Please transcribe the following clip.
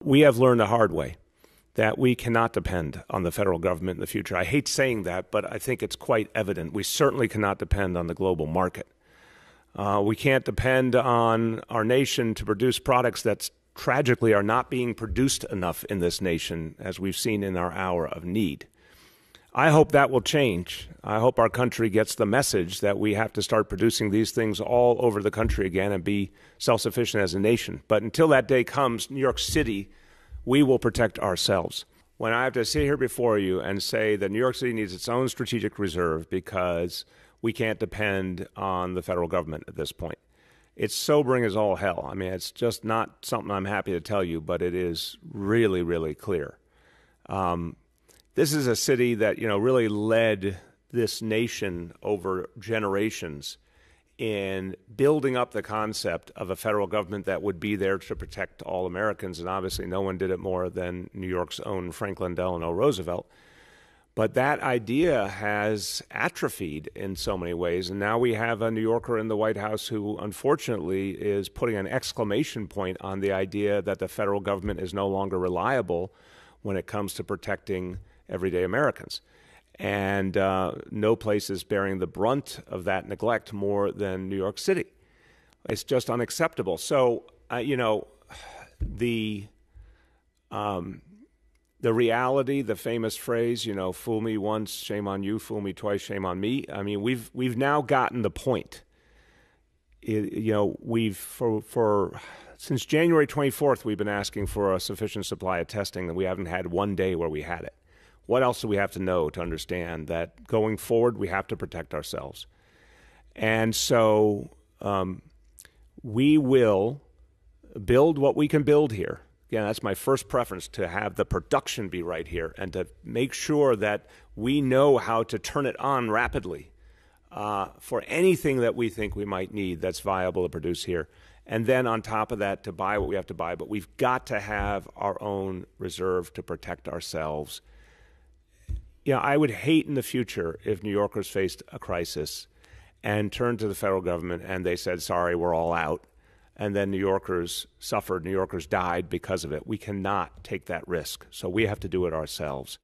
We have learned the hard way that we cannot depend on the federal government in the future. I hate saying that, but I think it's quite evident. We certainly cannot depend on the global market. We can't depend on our nation to produce products that tragically are not being produced enough in this nation, as we've seen in our hour of need. I hope that will change. I hope our country gets the message that we have to start producing these things all over the country again and be self-sufficient as a nation. But until that day comes, New York City, we will protect ourselves. When I have to sit here before you and say that New York City needs its own strategic reserve because we can't depend on the federal government at this point, it's sobering as all hell. I mean, it's just not something I'm happy to tell you, but it is really, really clear. This is a city that, really led this nation over generations in building up the concept of a federal government that would be there to protect all Americans. And obviously no one did it more than New York's own Franklin Delano Roosevelt. But that idea has atrophied in so many ways. And now we have a New Yorker in the White House who, unfortunately, is putting an exclamation point on the idea that the federal government is no longer reliable when it comes to protecting everyday Americans. And no place is bearing the brunt of that neglect more than New York City. It's just unacceptable. So, the reality, the famous phrase, fool me once, shame on you, fool me twice, shame on me. I mean, we've now gotten the point. Since January 24th, we've been asking for a sufficient supply of testing, and we haven't had one day where we had it. What else do we have to know to understand that going forward, we have to protect ourselves? And so we will build what we can build here. Again, that's my first preference, to have the production be right here and to make sure that we know how to turn it on rapidly for anything that we think we might need that's viable to produce here. And then on top of that, to buy what we have to buy. But we've got to have our own reserve to protect ourselves. I would hate in the future if New Yorkers faced a crisis and turned to the federal government and they said, sorry, we're all out. And then New Yorkers suffered, New Yorkers died because of it. We cannot take that risk. So we have to do it ourselves.